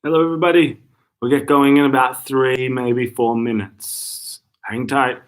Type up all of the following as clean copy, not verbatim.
Hello, everybody. We'll get going in about 3, maybe 4 minutes. Hang tight.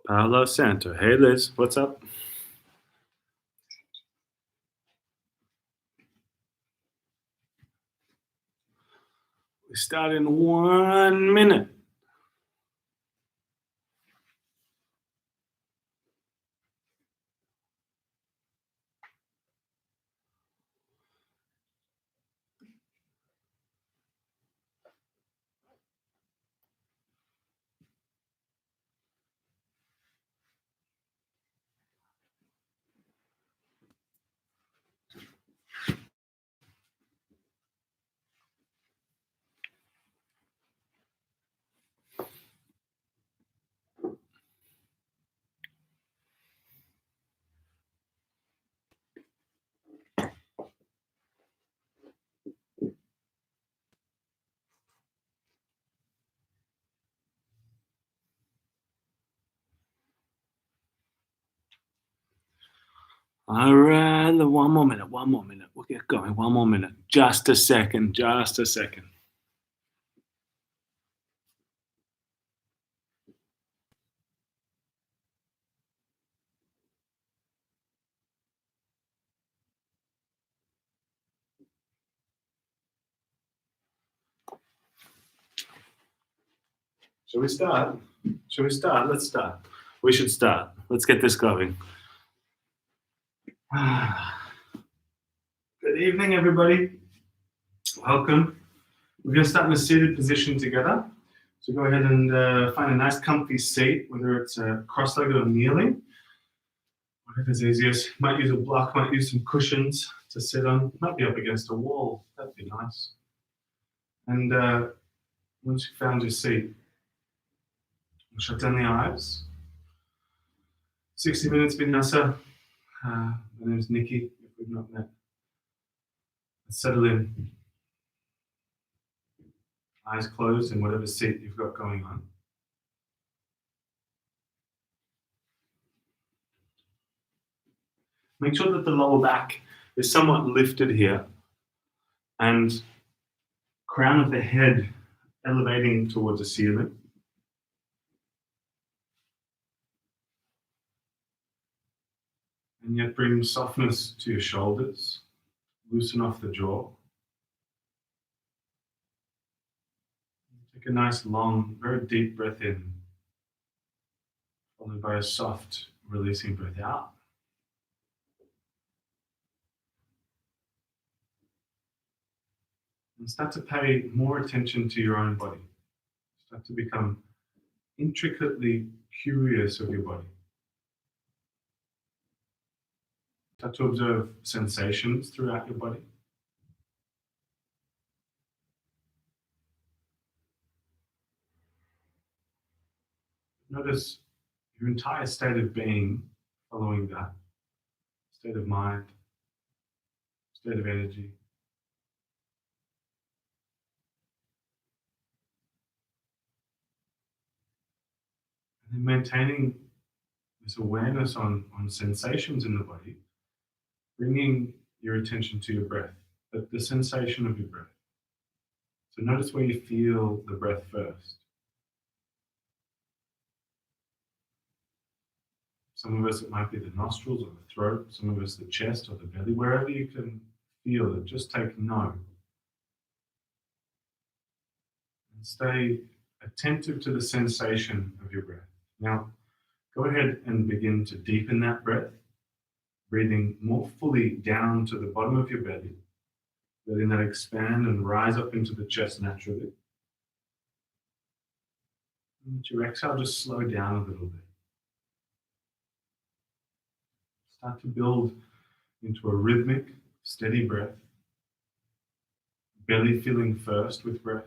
Paolo Santo. Hey, Liz. What's up? We start in 1 minute. All right, one more minute, 1 more minute. We'll get going. 1 more minute. Just a second, just a second. Shall we start? Shall we start? Let's start. We should start. Let's get this going. Good evening, everybody. Welcome. We're going to start in a seated position together. So go ahead and find a nice comfy seat, whether it's cross-legged or kneeling, whatever's easiest. Might use a block, might use some cushions to sit on. Might be up against a wall. That'd be nice. And once you've found your seat, shut down the eyes. 60 minutes Vinyasa. My name is Nicky, if we've not met. Let's settle in. Eyes closed in whatever seat you've got going on. Make sure that the lower back is somewhat lifted here and crown of the head elevating towards the ceiling. And yet bring softness to your shoulders. Loosen off the jaw. Take a nice long, very deep breath in, followed by a soft, releasing breath out. And start to pay more attention to your own body. Start to become intricately curious of your body. Start to observe sensations throughout your body. Notice your entire state of being following that. State of mind, state of energy. And then maintaining this awareness on sensations in the body, bringing your attention to your breath. but the sensation of your breath. So notice where you feel the breath first. Some of us, it might be the nostrils or the throat. Some of us, the chest or the belly. Wherever you can feel it, just take note. And stay attentive to the sensation of your breath. Now, go ahead and begin to deepen that breath, breathing more fully down to the bottom of your belly, letting that expand and rise up into the chest naturally. And let your exhale just slow down a little bit. Start to build into a rhythmic, steady breath. Belly filling first with breath,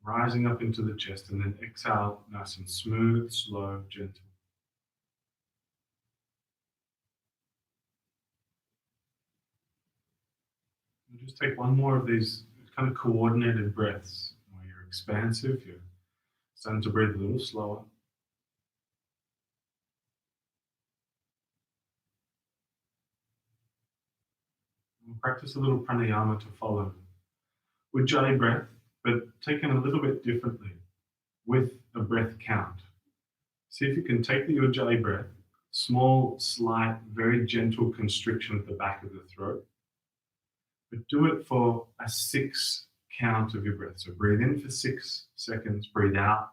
rising up into the chest, and then exhale nice and smooth, slow, gentle. And just take one more of these kind of coordinated breaths where you're expansive, you're starting to breathe a little slower. We'll practice a little pranayama to follow. Ujjayi breath, but taken a little bit differently with a breath count. See if you can take the Ujjayi breath, small, slight, very gentle constriction at the back of the throat, but do it for a 6 count of your breath. So breathe in for 6 seconds, breathe out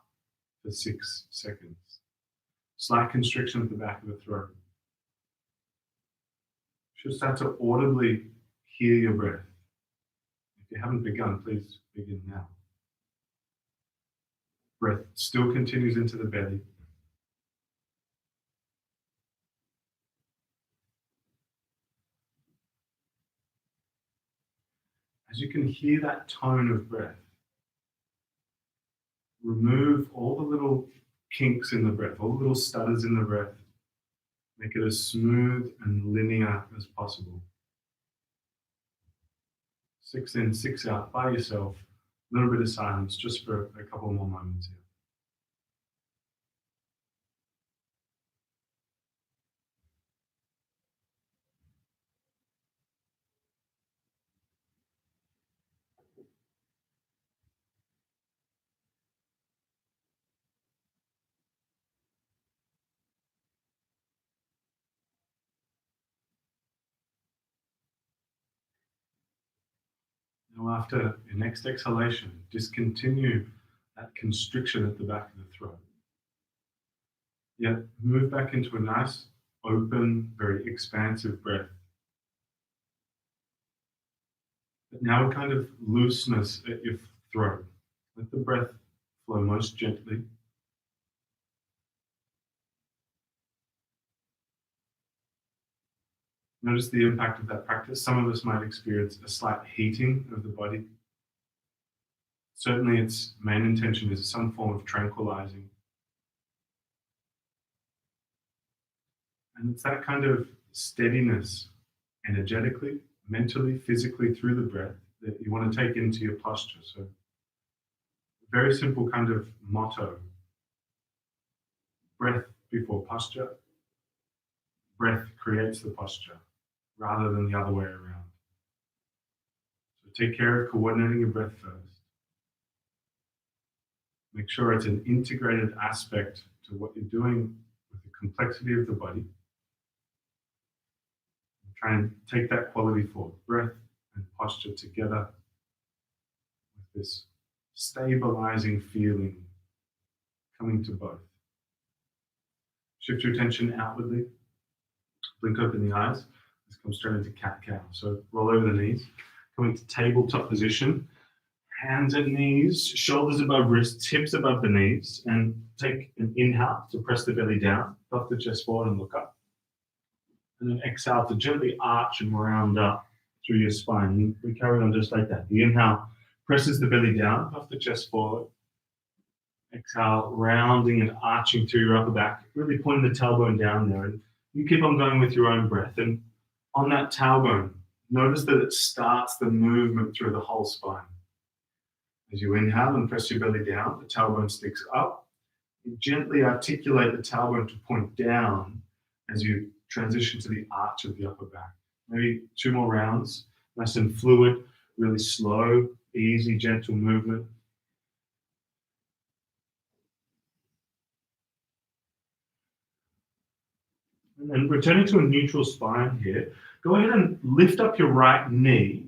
for 6 seconds. Slight constriction at the back of the throat. You should start to audibly hear your breath. If you haven't begun, please begin now. Breath still continues into the belly. As you can hear that tone of breath, remove all the little kinks in the breath, all the little stutters in the breath. Make it as smooth and linear as possible. 6 in, 6 out by yourself. A little bit of silence just for a couple more moments here. Now, after your next exhalation, discontinue that constriction at the back of the throat. Yet move back into a nice, open, very expansive breath. But now a kind of looseness at your throat. Let the breath flow most gently. Notice the impact of that practice. Some of us might experience a slight heating of the body. Certainly its main intention is some form of tranquilizing. And it's that kind of steadiness, energetically, mentally, physically, through the breath that you want to take into your posture. So, a very simple kind of motto: breath before posture. Breath creates the posture rather than the other way around. So take care of coordinating your breath first. Make sure it's an integrated aspect to what you're doing with the complexity of the body. Try and take that quality forward. Breath and posture together with this stabilizing feeling coming to both. Shift your attention outwardly. Blink open the eyes. Let's come straight into cat-cow. So roll over the knees. Coming to tabletop position. Hands and knees, shoulders above wrists, hips above the knees. And take an inhale to press the belly down. Puff the chest forward and look up. And then exhale to gently arch and round up through your spine. We carry on just like that. The inhale presses the belly down, puff the chest forward. Exhale, rounding and arching through your upper back, really pointing the tailbone down there. And you keep on going with your own breath. And on that tailbone, notice that it starts the movement through the whole spine. As you inhale and press your belly down, the tailbone sticks up. You gently articulate the tailbone to point down as you transition to the arch of the upper back. Maybe 2 more rounds Nice and fluid, really slow, easy, gentle movement. And then returning to a neutral spine here, go ahead and lift up your right knee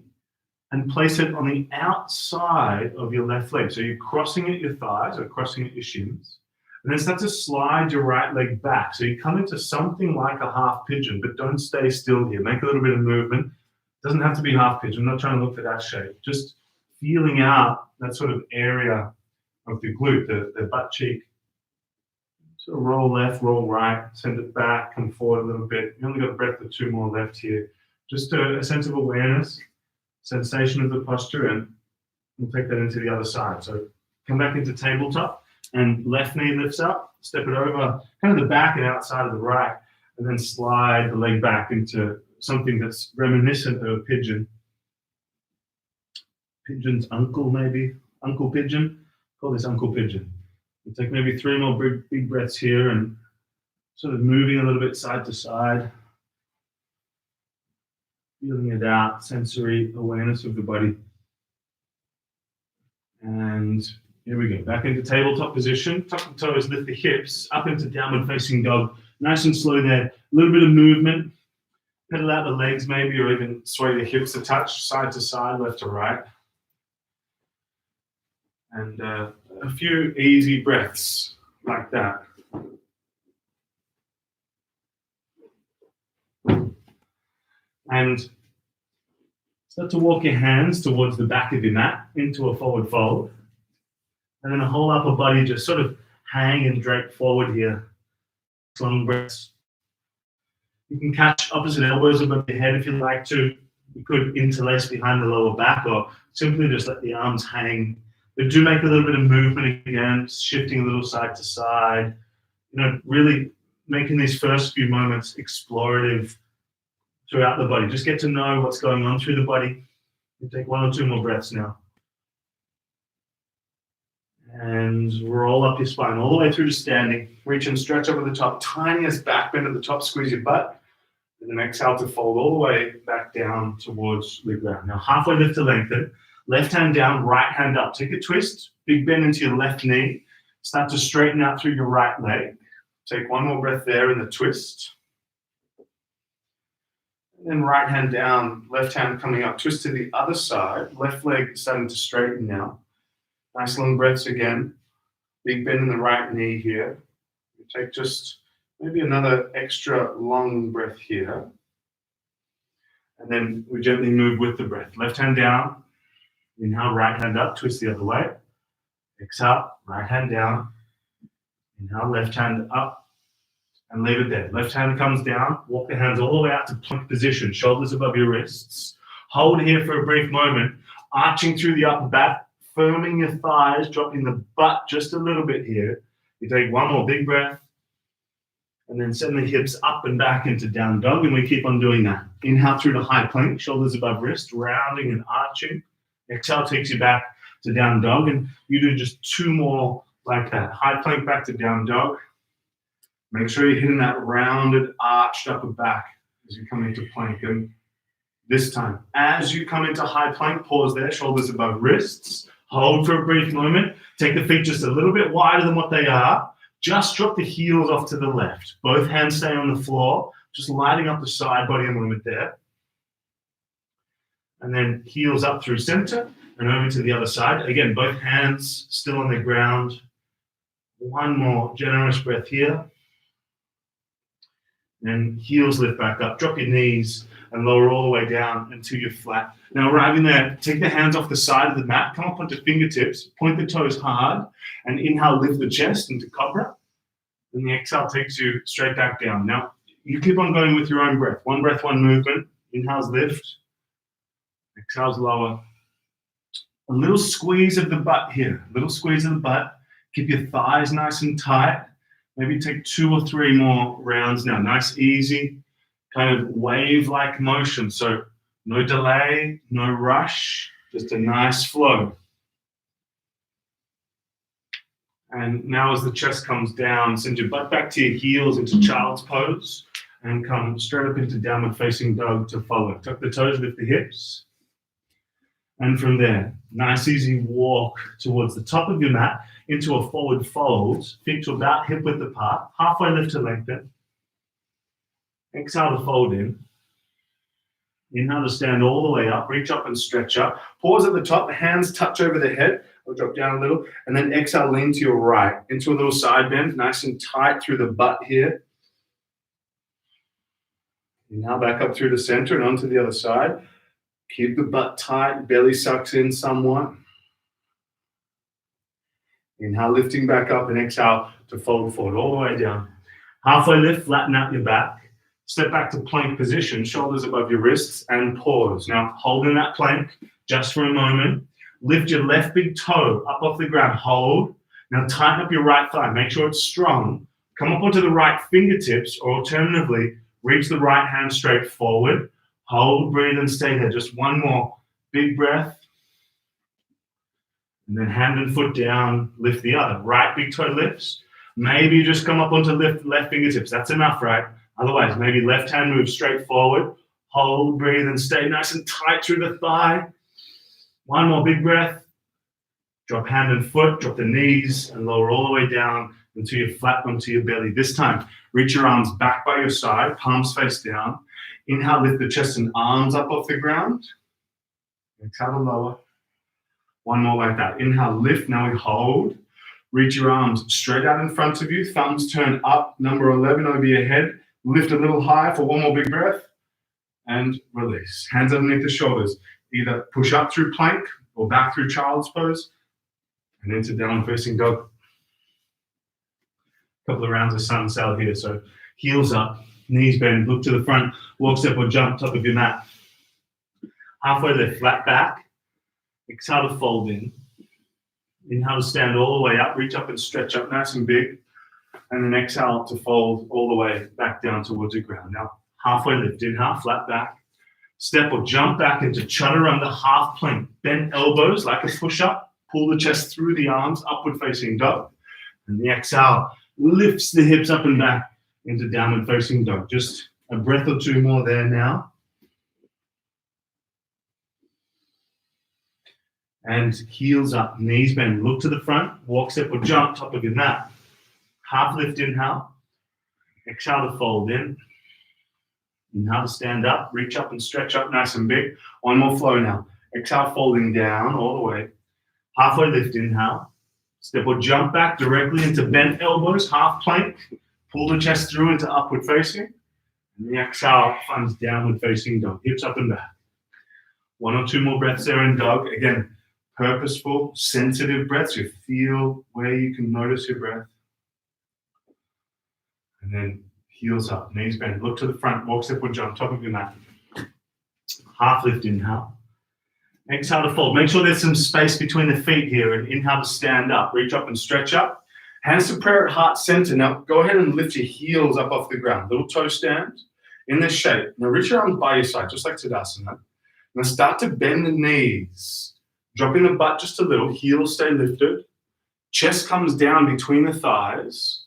and place it on the outside of your left leg. So you're crossing at your thighs or crossing at your shins. And then start to slide your right leg back. So you come into something like a half pigeon, but don't stay still here. Make a little bit of movement. It doesn't have to be half pigeon. I'm not trying to look for that shape. Just feeling out that sort of area of the glute, the butt cheek. So roll left, roll right, send it back, come forward a little bit. You only got a breath or two more left here. Just a sense of awareness, sensation of the posture, and we'll take that into the other side. So come back into tabletop, and left knee lifts up, step it over, kind of the back and outside of the right, and then slide the leg back into something that's reminiscent of a pigeon. Pigeon's uncle, maybe. Uncle pigeon. Call this uncle pigeon. We'll take maybe 3 more big breaths here and sort of moving a little bit side to side. Feeling it out, sensory awareness of the body. And here we go, back into tabletop position. Tuck the toes, lift the hips, up into downward facing dog. Nice and slow there. A little bit of movement. Pedal out the legs maybe, or even sway the hips a touch, side to side, left to right. And a few easy breaths like that. And start to walk your hands towards the back of your mat into a forward fold. And then the whole upper body just sort of hang and drape forward here. Long breaths. You can catch opposite elbows above your head if you like to. You could interlace behind the lower back or simply just let the arms hang. But do make a little bit of movement again, shifting a little side to side. You know, really making these first few moments explorative throughout the body. Just get to know what's going on through the body. You take 1 or 2 more breaths now. And roll up your spine all the way through to standing. Reach and stretch over the top. Tiniest back bend at the top. Squeeze your butt. And then exhale to fold all the way back down towards the ground. Now halfway lift to lengthen. Left hand down, right hand up. Take a twist. Big bend into your left knee. Start to straighten out through your right leg. Take 1 more breath there in the twist. And then right hand down, left hand coming up. Twist to the other side. Left leg starting to straighten now. Nice long breaths again. Big bend in the right knee here. You take just maybe another extra long breath here. And then we gently move with the breath. Left hand down. Inhale, right hand up. Twist the other way. Exhale, right hand down. Inhale, left hand up. And leave it there. Left hand comes down. Walk the hands all the way out to plank position. Shoulders above your wrists. Hold here for a brief moment. Arching through the upper back. Firming your thighs, dropping the butt just a little bit here. You take 1 more big breath, and then send the hips up and back into down dog, and we keep on doing that. Inhale through to high plank, shoulders above wrist, rounding and arching. Exhale takes you back to down dog, and you do just 2 more like that. High plank back to down dog. Make sure you're hitting that rounded, arched upper back as you come into plank. And this time, as you come into high plank, pause there, shoulders above wrists. Hold for a brief moment. Take the feet just a little bit wider than what they are. Just drop the heels off to the left. Both hands stay on the floor. Just lighting up the side body a moment there. And then heels up through center and over to the other side. Again, both hands still on the ground. 1 more generous breath here. And heels lift back up. Drop your knees and lower all the way down until you're flat. Now arriving there, take the hands off the side of the mat, come up onto fingertips, point the toes hard, and inhale, lift the chest into cobra. Then the exhale takes you straight back down. Now, you keep on going with your own breath. 1 breath, 1 movement. Inhales lift, exhales lower. A little squeeze of the butt here, a little squeeze of the butt. Keep your thighs nice and tight. Maybe take 2 or 3 more rounds now. Nice, easy, kind of wave-like motion. So no delay, no rush, just a nice flow. And now as the chest comes down, send your butt back to your heels into child's pose and come straight up into downward facing dog to follow. Tuck the toes, lift the hips. And from there, nice easy walk towards the top of your mat into a forward fold, feet to about hip width apart, halfway lift to lengthen. Exhale to fold in. Inhale to stand all the way up, reach up and stretch up. Pause at the top, the hands touch over the head, or drop down a little, and then exhale, lean to your right, into a little side bend, nice and tight through the butt here. Inhale back up through the center and onto the other side. Keep the butt tight, belly sucks in somewhat. Inhale, lifting back up, and exhale to fold forward all the way down. Halfway lift, flatten out your back. Step back to plank position, shoulders above your wrists, and pause. Now, hold in that plank just for a moment. Lift your left big toe up off the ground. Hold. Now, tighten up your right thigh. Make sure it's strong. Come up onto the right fingertips, or alternatively, reach the right hand straight forward. Hold, breathe, and stay there. Just one more big breath. And then hand and foot down, lift the other. Right big toe lifts. Maybe you just come up onto left fingertips. That's enough, right? Otherwise, maybe left hand moves straight forward. Hold, breathe, and stay nice and tight through the thigh. One more big breath. Drop hand and foot, drop the knees, and lower all the way down until you're flat onto your belly. This time, reach your arms back by your side, palms face down. Inhale, lift the chest and arms up off the ground. Exhale to lower. One more like that. Inhale, lift. Now we hold. Reach your arms straight out in front of you. Thumbs turn up, number 11 over your head. Lift a little higher for one more big breath. And release. Hands underneath the shoulders. Either push up through plank or back through child's pose. And into downward facing dog. A couple of rounds of sun sail here. So heels up, knees bend, look to the front, walk, step, or jump, top of your mat. Halfway lift, flat back. Exhale to fold in. Inhale to stand all the way up, reach up and stretch up nice and big. And then exhale to fold all the way back down towards the ground. Now, halfway lift, inhale, flat back. Step or jump back into chaturanga half plank. Bend elbows like a push-up. Pull the chest through the arms, upward facing dog. And the exhale lifts the hips up and back into downward facing dog. Just a breath or two more there now. And heels up, knees bend, look to the front, walk, step, or jump, top of your mat. Half lift, inhale. Exhale to fold in. Inhale to stand up, reach up and stretch up nice and big. One more flow now. Exhale, folding down all the way. Halfway lift, inhale. Step or jump back directly into bent elbows, half plank. Pull the chest through into upward facing. And the exhale finds downward facing dog, hips up and back. One or two more breaths there in dog. Again, purposeful, sensitive breaths. You feel where you can notice your breath. And then heels up, knees bend, look to the front, walk, step, or jump, top of your mat. Half lift, inhale. Exhale to fold. Make sure there's some space between the feet here, and inhale to stand up. Reach up and stretch up. Hands to prayer at heart center. Now go ahead and lift your heels up off the ground. Little toe stand in this shape. Now reach your arms by your side, just like Tadasana. Now start to bend the knees. Dropping the butt just a little. Heels stay lifted. Chest comes down between the thighs.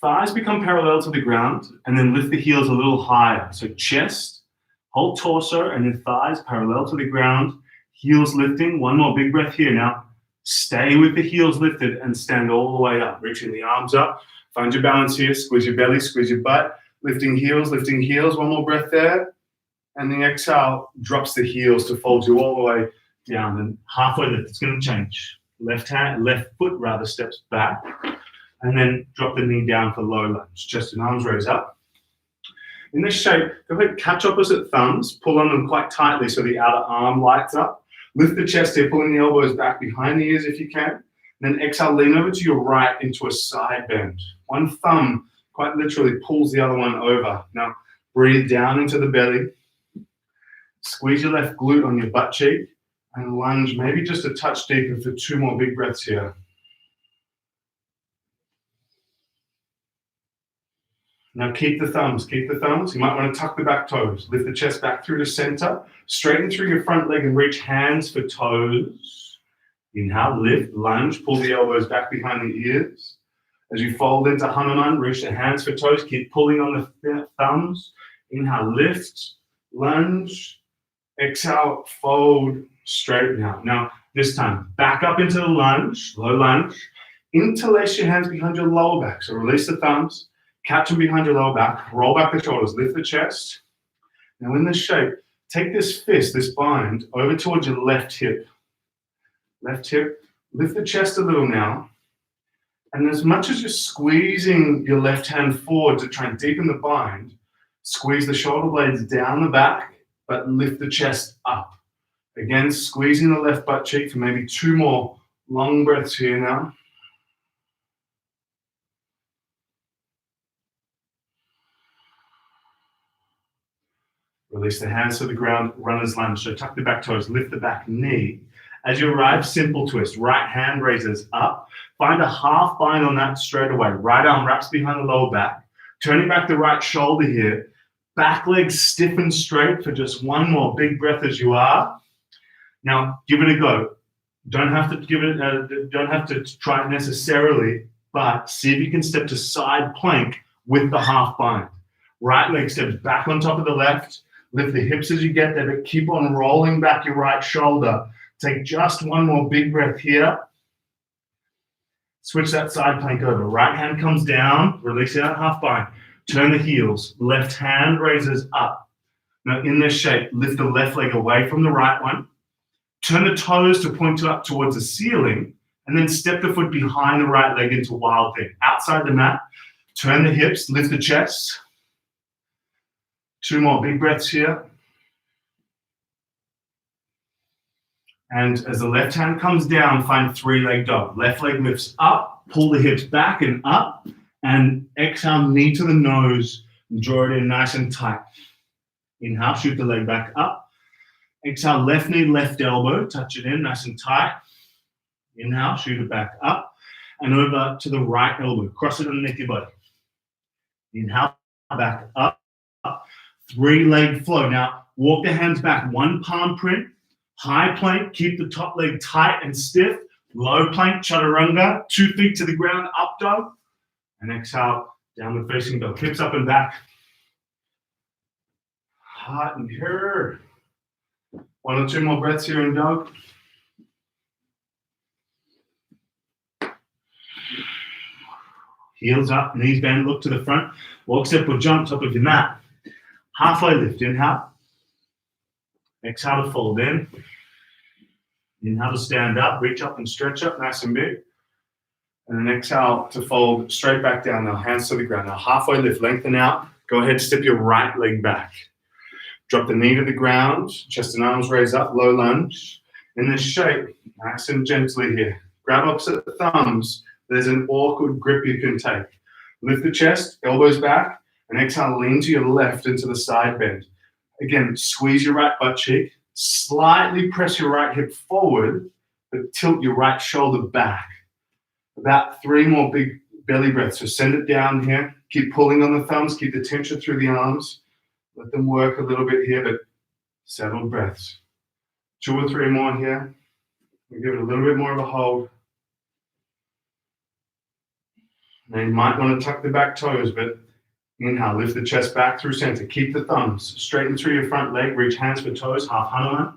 Thighs become parallel to the ground, and then lift the heels a little higher. So chest, whole torso, and your thighs parallel to the ground. Heels lifting. One more big breath here. Now stay with the heels lifted and stand all the way up. Reaching the arms up. Find your balance here. Squeeze your belly, squeeze your butt. Lifting heels, lifting heels. One more breath there. And the exhale drops the heels to fold you all the way down. And halfway lift, it's going to change. Left foot rather steps back. And then drop the knee down for low lunge. Chest and arms raise up. In this shape, go ahead, catch opposite thumbs. Pull on them quite tightly so the outer arm lights up. Lift the chest here, pulling the elbows back behind the ears if you can. And then exhale, lean over to your right into a side bend. One thumb quite literally pulls the other one over. Now breathe down into the belly. Squeeze your left glute on your butt cheek and lunge maybe just a touch deeper for two more big breaths here. Now keep the thumbs, keep the thumbs. You might want to tuck the back toes. Lift the chest back through to center. Straighten through your front leg and reach hands for toes. Inhale, lift, lunge, pull the elbows back behind the ears. As you fold into Hanuman, reach the hands for toes. Keep pulling on the thumbs. Inhale, lift, lunge. Exhale, fold straighten out. Now, this time, back up into the lunge, low lunge. Interlace your hands behind your lower back. So release the thumbs, catch them behind your lower back, roll back the shoulders, lift the chest. Now in this shape, take this fist, this bind, over towards your left hip. Left hip, lift the chest a little now. And as much as you're squeezing your left hand forward to try and deepen the bind, squeeze the shoulder blades down the back, but lift the chest up. Again, squeezing the left butt cheek for maybe 2 more long breaths here now. Release the hands to the ground, runner's lunge. So tuck the back toes, lift the back knee. As you arrive, simple twist. Right hand raises up. Find a half bind on that straight away. Right arm wraps behind the lower back. Turning back the right shoulder here. Back leg stiff and straight for just 1 more big breath as you are. Now, give it a go. Don't have to try it necessarily, but see if you can step to side plank with the half bind. Right leg steps back on top of the left. Lift the hips as you get there, but keep on rolling back your right shoulder. Take just 1 more big breath here. Switch that side plank over. Right hand comes down, releasing that half bind. Turn the heels. Left hand raises up. Now in this shape, lift the left leg away from the right one. Turn the toes to point up towards the ceiling, and then step the foot behind the right leg into wild thing. Outside the mat, turn the hips, lift the chest. 2 more big breaths here. And as the left hand comes down, find 3-leg dog. Left leg lifts up, pull the hips back and up, and exhale, knee to the nose, and draw it in nice and tight. Inhale, shoot the leg back up. Exhale, left knee, left elbow, touch it in nice and tight. Inhale, shoot it back up, and over to the right elbow. Cross it underneath your body. Inhale, back up. 3-leg flow. Now, walk the hands back. 1 palm print. High plank, keep the top leg tight and stiff. Low plank, chaturanga. 2 feet to the ground, up dog. And exhale, downward facing dog. Hips up and back. Hot and here. 1 or 2 more breaths here in dog. Heels up, knees bend, look to the front. Walk, step, or jump, top of your mat. Halfway lift, inhale. Exhale to fold in. Inhale to stand up, reach up and stretch up, nice and big. And then exhale to fold straight back down now, hands to the ground. Now halfway lift, lengthen out. Go ahead, step your right leg back. Drop the knee to the ground, chest and arms raise up, low lunge. In this shape, nice and gently here. Grab opposite the thumbs. There's an awkward grip you can take. Lift the chest, elbows back, and exhale, lean to your left into the side bend. Again, squeeze your right butt cheek, slightly press your right hip forward, but tilt your right shoulder back. About 3 more big belly breaths. So send it down here. Keep pulling on the thumbs, keep the tension through the arms. Let them work a little bit here, but settled breaths. 2 or 3 more here. We give it a little bit more of a hold. Now you might want to tuck the back toes, but inhale, lift the chest back through center. Keep the thumbs straighten through your front leg. Reach hands for toes, half Hanuman.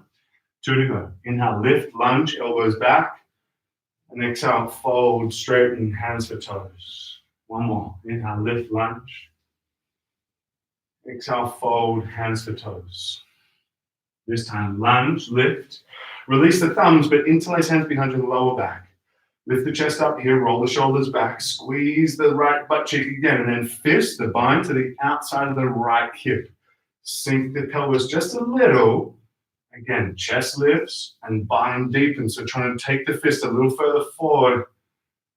2 to go. Inhale, lift, lunge, elbows back. And exhale, fold, straighten, hands for toes. 1 more. Inhale, lift, lunge. Exhale, fold, hands for toes. This time, lunge, lift. Release the thumbs, but interlace hands behind your lower back. Lift the chest up here, roll the shoulders back, squeeze the right butt cheek again, and then fist the bind to the outside of the right hip. Sink the pelvis just a little. Again, chest lifts and bind deepens. So trying to take the fist a little further forward.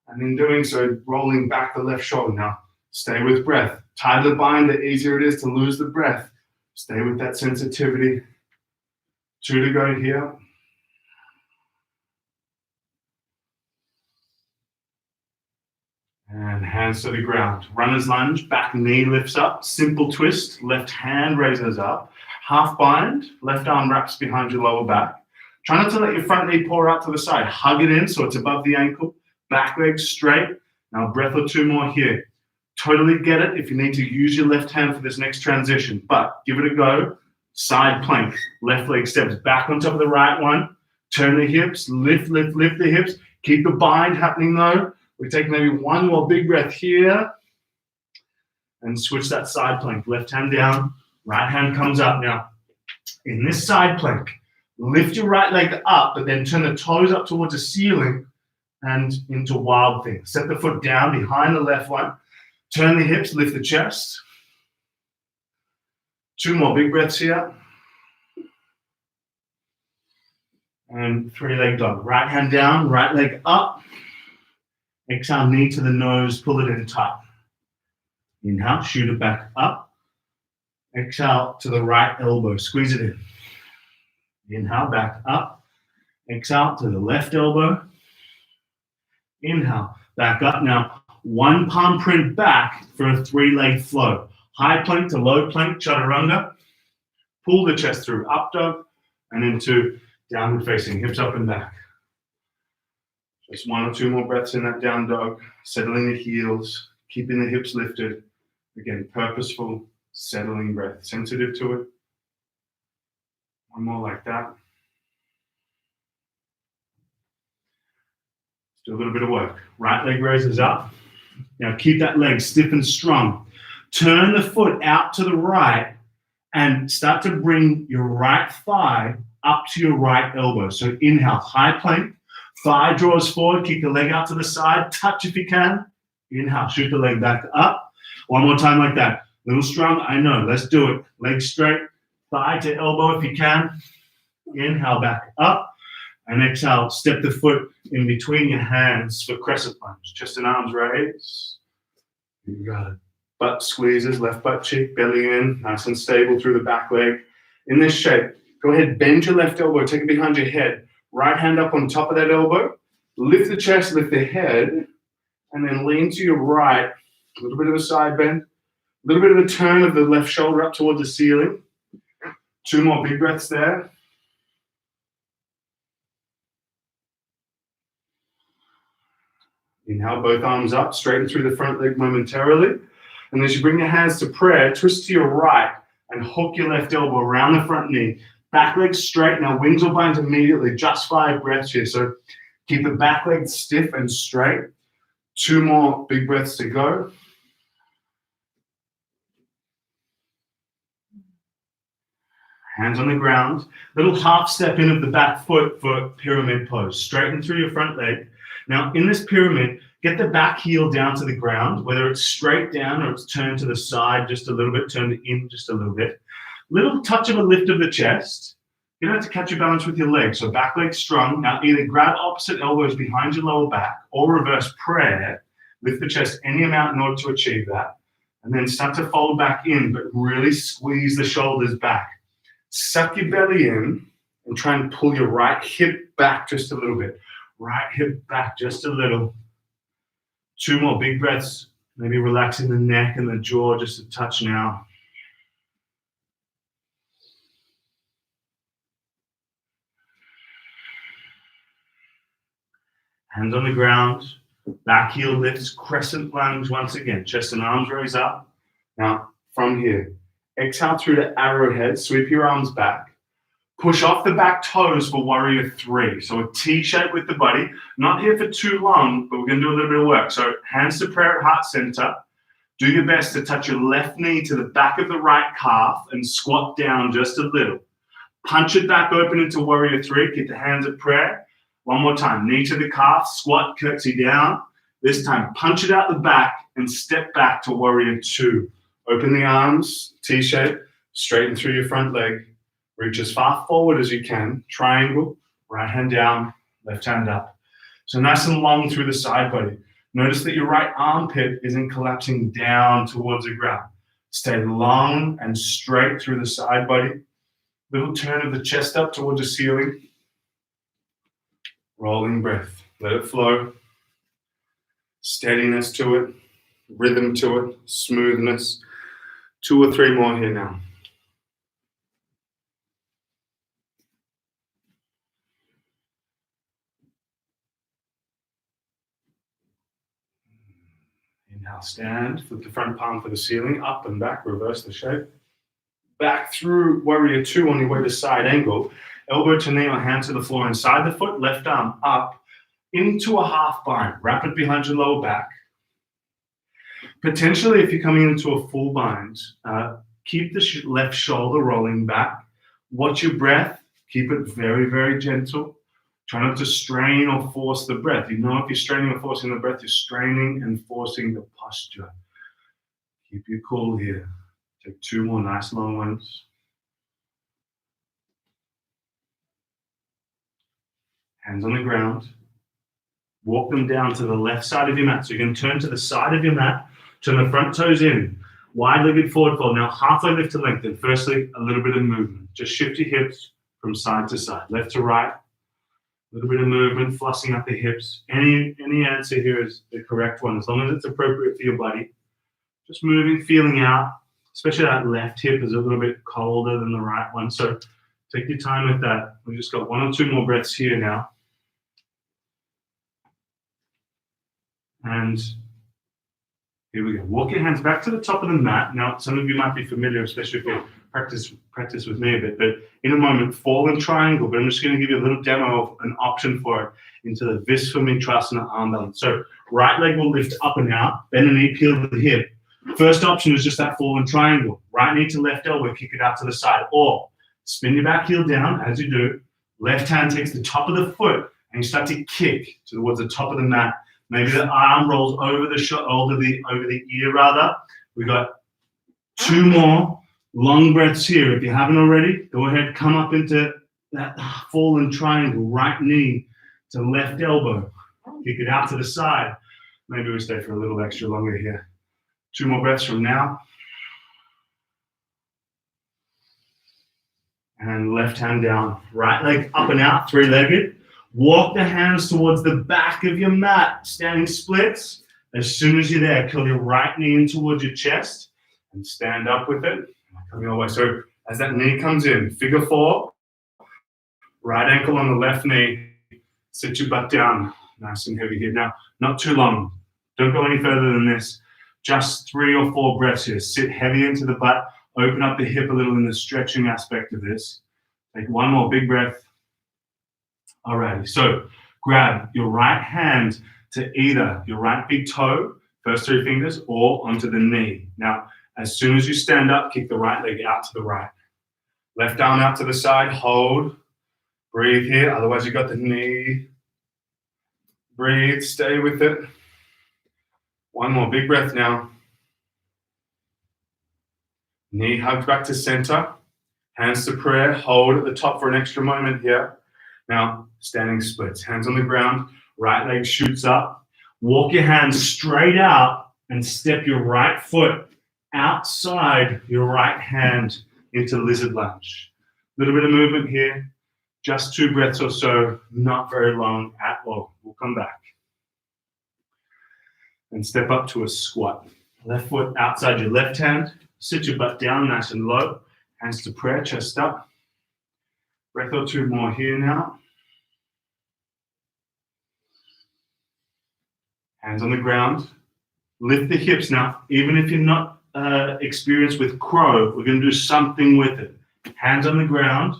And in doing so, rolling back the left shoulder. Now, stay with breath. Tighter the bind, the easier it is to lose the breath. Stay with that sensitivity. 2 to go here. And hands to the ground. Runner's lunge, back knee lifts up. Simple twist, left hand raises up. Half bind, left arm wraps behind your lower back. Try not to let your front knee pour out to the side. Hug it in so it's above the ankle. Back leg straight. Now a breath or 2 more here. Totally get it if you need to use your left hand for this next transition, but give it a go. Side plank, left leg steps back on top of the right one. Turn the hips, lift, lift, lift the hips. Keep the bind happening though. We take maybe one more big breath here and switch that side plank. Left hand down, right hand comes up. Now, in this side plank, lift your right leg up, but then turn the toes up towards the ceiling and into wild thing. Set the foot down behind the left one. Turn the hips, lift the chest. 2 more big breaths here. And 3-leg dog. Right hand down, right leg up. Exhale, knee to the nose, pull it in tight. Inhale, shoot it back up. Exhale to the right elbow, squeeze it in. Inhale, back up. Exhale to the left elbow. Inhale, back up. Now, 1 palm print back for a 3-leg flow. High plank to low plank, chaturanga. Pull the chest through, up dog, and into downward facing, hips up and back. Just 1 or 2 more breaths in that down dog, settling the heels, keeping the hips lifted. Again, purposeful, settling breath, sensitive to it. 1 more like that. Let's do a little bit of work. Right leg raises up. Now keep that leg stiff and strong. Turn the foot out to the right and start to bring your right thigh up to your right elbow. So inhale, high plank. Thigh draws forward, kick the leg out to the side, touch if you can. Inhale, shoot the leg back up. 1 more time like that. A little strong, I know, let's do it. Leg straight, thigh to elbow if you can. Inhale, back up. And exhale, step the foot in between your hands for crescent lunge. Chest and arms raised. You got it. Butt squeezes, left butt cheek, belly in, nice and stable through the back leg. In this shape, go ahead, bend your left elbow, take it behind your head. Right hand up on top of that elbow. Lift the chest, lift the head, and then lean to your right. A little bit of a side bend. A little bit of a turn of the left shoulder up towards the ceiling. 2 more big breaths there. Inhale, both arms up, straighten through the front leg momentarily. And as you bring your hands to prayer, twist to your right and hook your left elbow around the front knee. Back leg straight. Now wings or binds immediately. Just 5 breaths here. So keep the back leg stiff and straight. 2 more big breaths to go. Hands on the ground. Little half step in of the back foot for pyramid pose. Straighten through your front leg. Now in this pyramid, get the back heel down to the ground, whether it's straight down or it's turned to the side just a little bit, turned in just a little bit. Little touch of a lift of the chest. You don't have to catch your balance with your legs. So back leg strong. Now either grab opposite elbows behind your lower back or reverse prayer. Lift the chest any amount in order to achieve that. And then start to fold back in, but really squeeze the shoulders back. Suck your belly in and try and pull your right hip back just a little bit. Right hip back just a little. 2 more big breaths. Maybe relaxing the neck and the jaw just a touch now. Hands on the ground. Back heel lifts. Crescent lunge once again. Chest and arms raise up. Now from here, exhale through the arrowhead. Sweep your arms back. Push off the back toes for warrior 3. So a T shape with the body. Not here for too long, but we're going to do a little bit of work. So hands to prayer at heart center. Do your best to touch your left knee to the back of the right calf and squat down just a little. Punch it back open into warrior 3. Keep the hands at prayer. 1 more time. Knee to the calf, squat, curtsy down. This time, punch it out the back and step back to warrior 2. Open the arms, T shape, straighten through your front leg. Reach as far forward as you can. Triangle, right hand down, left hand up. So nice and long through the side body. Notice that your right armpit isn't collapsing down towards the ground. Stay long and straight through the side body. Little turn of the chest up towards the ceiling. Rolling breath. Let it flow. Steadiness to it. Rhythm to it. Smoothness. 2 or 3 more here now. Inhale, stand, flip the front palm for the ceiling, up and back, reverse the shape. Back through warrior 2 on your way to side angle. elbow to knee or hand to the floor inside the foot, left arm up into a half bind. Wrap it behind your lower back. Potentially, if you're coming into a full bind, keep the left shoulder rolling back. Watch your breath. Keep it very, very gentle. Try not to strain or force the breath. You know, if you're straining or forcing the breath, you're straining and forcing the posture. Keep you cool here. Take 2 more nice long ones. Hands on the ground. Walk them down to the left side of your mat. So you're going to turn to the side of your mat, turn the front toes in, wide-legged forward fold. Now halfway lift to lengthen. Firstly, a little bit of movement. Just shift your hips from side to side, left to right. A little bit of movement, flossing up the hips. Any answer here is the correct one, as long as it's appropriate for your body. Just moving, feeling out, especially that left hip is a little bit colder than the right one. So take your time with that. We've just got 1 or 2 more breaths here now. And here we go. Walk your hands back to the top of the mat. Now, some of you might be familiar, especially if you practice with me a bit, but in a moment, fall in triangle, but I'm just going to give you a little demo of an option for it into the Visvamintrasana arm balance. So right leg will lift up and out, bend the knee, peel the hip. First option is just that fall in triangle. Right knee to left elbow, kick it out to the side, or spin your back heel down as you do. Left hand takes the top of the foot and you start to kick towards the top of the mat. Maybe the arm rolls over the shoulder, over the ear rather. We got 2 more long breaths here. If you haven't already, go ahead, come up into that fallen triangle. Right knee to left elbow. Kick it out to the side. Maybe we stay for a little extra longer here. 2 more breaths from now. And left hand down. Right leg up and out, 3-legged. Walk the hands towards the back of your mat, standing splits. As soon as you're there, curl your right knee in towards your chest and stand up with it. Come your way. So as that knee comes in, figure 4, right ankle on the left knee, sit your butt down, nice and heavy here. Now, not too long. Don't go any further than this. Just 3 or 4 breaths here. Sit heavy into the butt, open up the hip a little in the stretching aspect of this. Take 1 more big breath. Alrighty, so grab your right hand to either your right big toe, first 3 fingers, or onto the knee. Now, as soon as you stand up, kick the right leg out to the right. Left arm out to the side, hold. Breathe here, otherwise you got the knee. Breathe, stay with it. 1 more big breath now. Knee hugged back to center. Hands to prayer, hold at the top for an extra moment here. Now, standing splits, hands on the ground, right leg shoots up. Walk your hands straight out and step your right foot outside your right hand into lizard lunge. A little bit of movement here, just 2 breaths or so, not very long at all. We'll come back. And step up to a squat. Left foot outside your left hand, sit your butt down nice and low, hands to prayer, chest up. Breath or 2 more here now. Hands on the ground. Lift the hips now. Even if you're not experienced with crow, we're going to do something with it. Hands on the ground.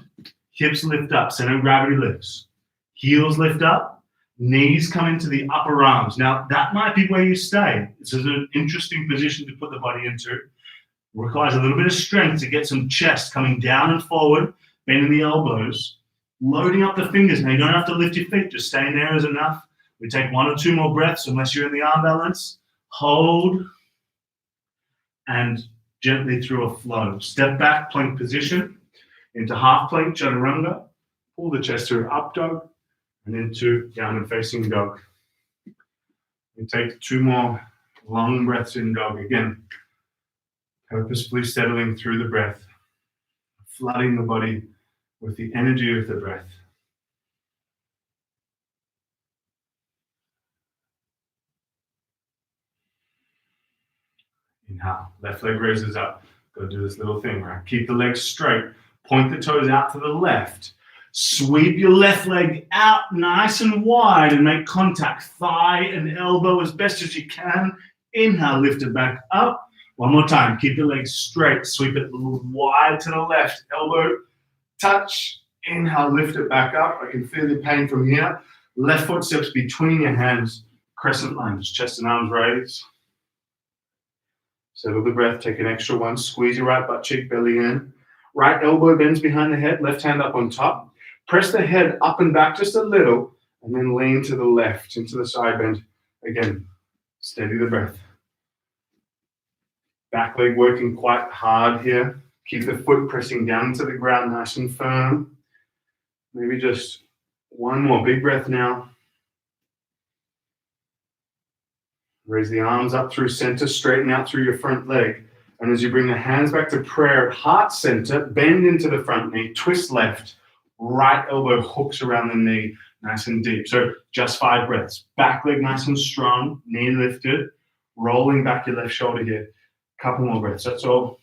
Hips lift up. Center of gravity lifts. Heels lift up. Knees come into the upper arms. Now, that might be where you stay. This is an interesting position to put the body into. It requires a little bit of strength to get some chest coming down and forward. Bending the elbows, loading up the fingers. Now, you don't have to lift your feet, just staying there is enough. We take 1 or 2 more breaths unless you're in the arm balance. Hold, and gently through a flow. Step back, plank position, into half plank, chaturanga. Pull the chest through up dog, and into downward facing dog. We take 2 more long breaths in dog. Again, purposefully settling through the breath, flooding the body with the energy of the breath. Inhale, left leg raises up. Go do this little thing, right? Keep the legs straight. Point the toes out to the left. Sweep your left leg out nice and wide and make contact. Thigh and elbow as best as you can. Inhale, lift it back up. 1 more time. Keep the legs straight. Sweep it a little wide to the left. Elbow touch, Inhale, lift it back up. I can feel the pain from here. Left foot steps between your hands. Crescent lunge, chest and arms raised. Settle the breath, take an extra one. Squeeze your right butt cheek, belly in. Right elbow bends behind the head, left hand up on top. Press the head up and back just a little, and then lean to the left, into the side bend. Again, steady the breath. Back leg working quite hard here. Keep the foot pressing down to the ground nice and firm. Maybe just one more big breath now. Raise the arms up through center, straighten out through your front leg. And as you bring the hands back to prayer at heart center, bend into the front knee, twist left, right elbow hooks around the knee, nice and deep. So just 5 breaths. Back leg nice and strong, knee lifted, rolling back your left shoulder here. Couple more breaths, that's all.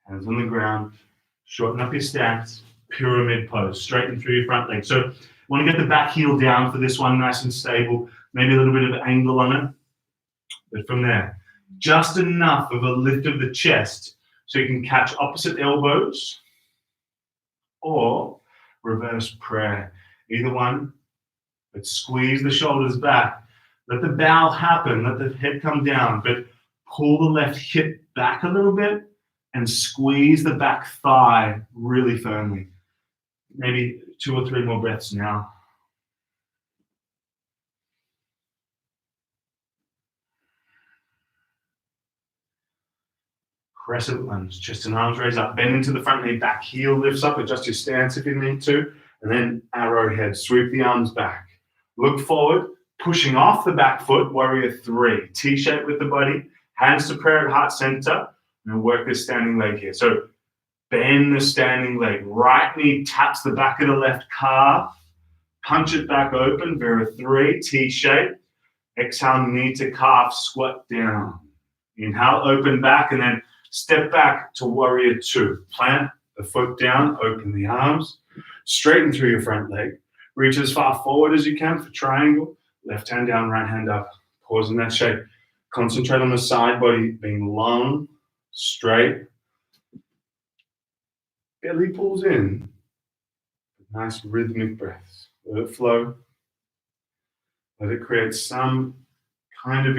Hands on the ground, shorten up your stance, pyramid pose, straighten through your front leg. So want to get the back heel down for this one, nice and stable, maybe a little bit of angle on it. But from there, just enough of a lift of the chest so you can catch opposite elbows or reverse prayer. Either one, but squeeze the shoulders back. Let the bow happen, let the head come down, but pull the left hip back a little bit and squeeze the back thigh really firmly. Maybe 2 or 3 more breaths now. Crescent lunge, chest and arms raise up, bend into the front knee, back heel lifts up, adjust your stance if you need to, and then arrowhead, sweep the arms back. Look forward, pushing off the back foot, warrior 3. T-shape with the body, hands to prayer at heart center, and work this standing leg here. So bend the standing leg, right knee taps the back of the left calf, punch it back open, Vera 3, T-shape. Exhale, knee to calf, squat down. Inhale, open back, and then step back to warrior 2. Plant the foot down, open the arms, straighten through your front leg. Reach as far forward as you can for triangle. Left hand down, right hand up. Pause in that shape. Concentrate on the side body being long, straight. Belly pulls in. Nice rhythmic breaths. Let it flow. Let it create some kind of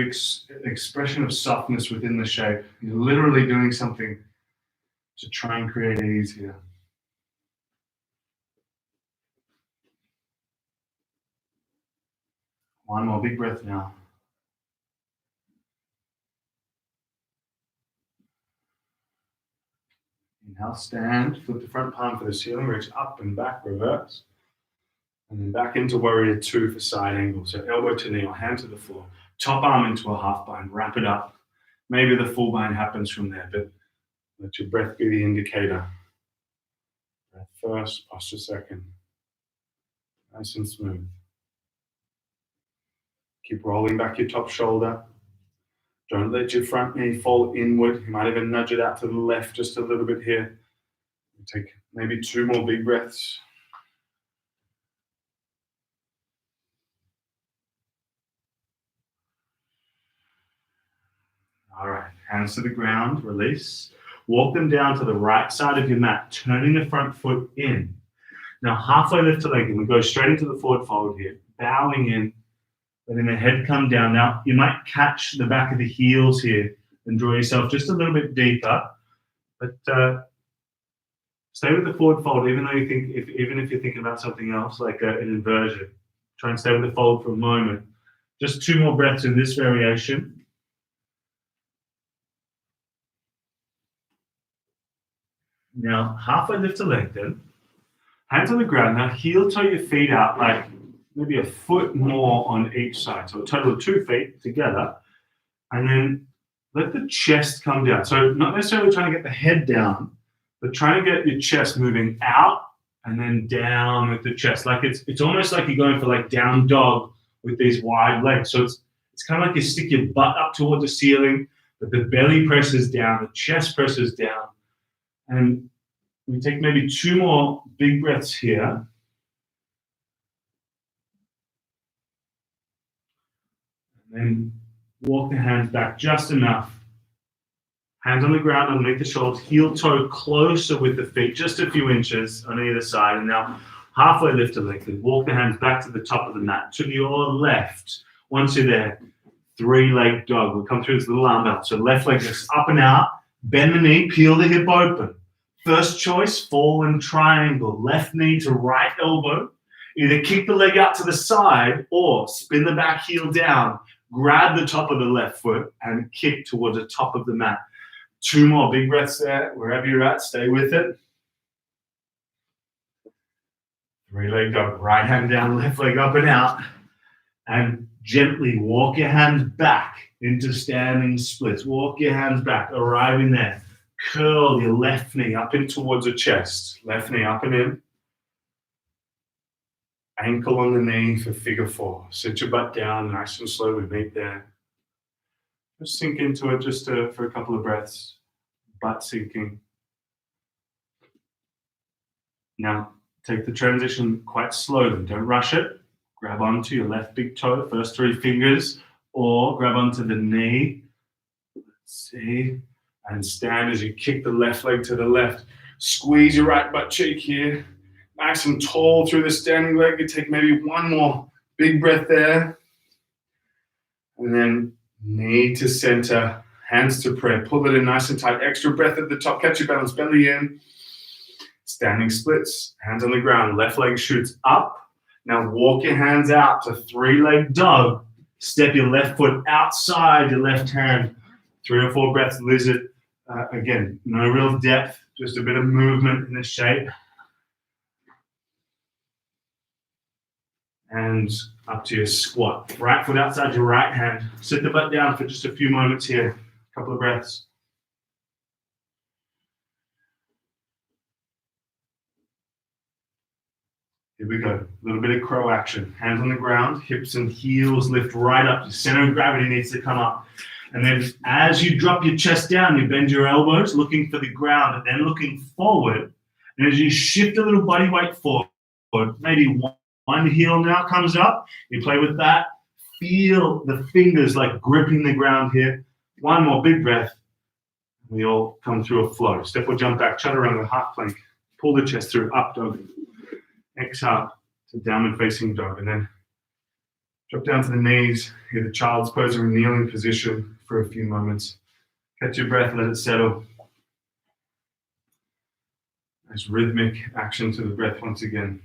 expression of softness within the shape. You're literally doing something to try and create ease here. One more big breath now. Inhale, stand, flip the front palm for the ceiling, reach up and back, reverse. And then back into warrior 2 for side angle. So elbow to knee or hand to the floor. Top arm into a half bind, wrap it up. Maybe the full bind happens from there, but let your breath be the indicator. Breath first, posture second. Nice and smooth. Keep rolling back your top shoulder. Don't let your front knee fall inward. You might even nudge it out to the left just a little bit here. Take maybe 2 more big breaths. All right, hands to the ground, release. Walk them down to the right side of your mat, turning the front foot in. Now halfway lift the leg, and we go straight into the forward fold here, bowing in, letting the head come down. Now you might catch the back of the heels here and draw yourself just a little bit deeper, but stay with the forward fold, even though you think, even if you're thinking about something else like an inversion. Try and stay with the fold for a moment. Just 2 more breaths in this variation. Now, halfway lift the leg then. Hands on the ground. Now, heel toe your feet out like maybe a foot more on each side. So a total of 2 feet together. And then let the chest come down. So not necessarily trying to get the head down, but trying to get your chest moving out and then down with the chest. Like it's almost like you're going for like down dog with these wide legs. So it's kind of like you stick your butt up towards the ceiling, but the belly presses down, the chest presses down. And we take maybe 2 more big breaths here. And then walk the hands back just enough Hands on the ground underneath the shoulders, heel toe closer with the feet, just a few inches on either side. And now halfway lift to lengthen. Walk the hands back to the top of the mat, to your left. Once you're there, three-leg dog. We'll come through this little arm belt. So left leg just up and out. Bend the knee, peel the hip open. First choice, fallen triangle. Left knee to right elbow. Either kick the leg out to the side or spin the back heel down. Grab the top of the left foot and kick towards the top of the mat. 2 more big breaths there. Wherever you're at, stay with it. Three-leg dog. Right hand down, left leg up and out. And gently walk your hands back into standing splits. Walk your hands back, arriving there. Curl your left knee up in towards the chest. Left knee up and in. Ankle on the knee for figure 4. Sit your butt down, nice and slow. We meet there. Just sink into it just for a couple of breaths. Butt sinking. Now, take the transition quite slowly. Don't rush it. Grab onto your left big toe, first 3 fingers, or grab onto the knee. Let's see. And stand as you kick the left leg to the left. Squeeze your right butt cheek here. Nice and tall through the standing leg. You take maybe 1 more big breath there. And then knee to center, hands to prayer. Pull it in nice and tight. Extra breath at the top. Catch your balance, belly in. Standing splits, hands on the ground. Left leg shoots up. Now walk your hands out to 3-leg dog. Step your left foot outside your left hand. 3 or 4 breaths, lizard. Again, no real depth, just a bit of movement in the shape. And up to your squat. Right foot outside your right hand. Sit the butt down for just a few moments here. A couple of breaths. Here we go. A little bit of crow action. Hands on the ground, hips and heels lift right up. Your center of gravity needs to come up. And then as you drop your chest down, you bend your elbows, looking for the ground, and then looking forward. And as you shift a little body weight forward, maybe one heel now comes up. You play with that. Feel the fingers like gripping the ground here. 1 more big breath. We all come through a flow. Step or jump back, chaturanga, half plank. Pull the chest through, up dog. Exhale to downward facing dog. And then drop down to the knees. Here the child's pose or kneeling position for a few moments. Catch your breath, let it settle. Nice rhythmic action to the breath once again.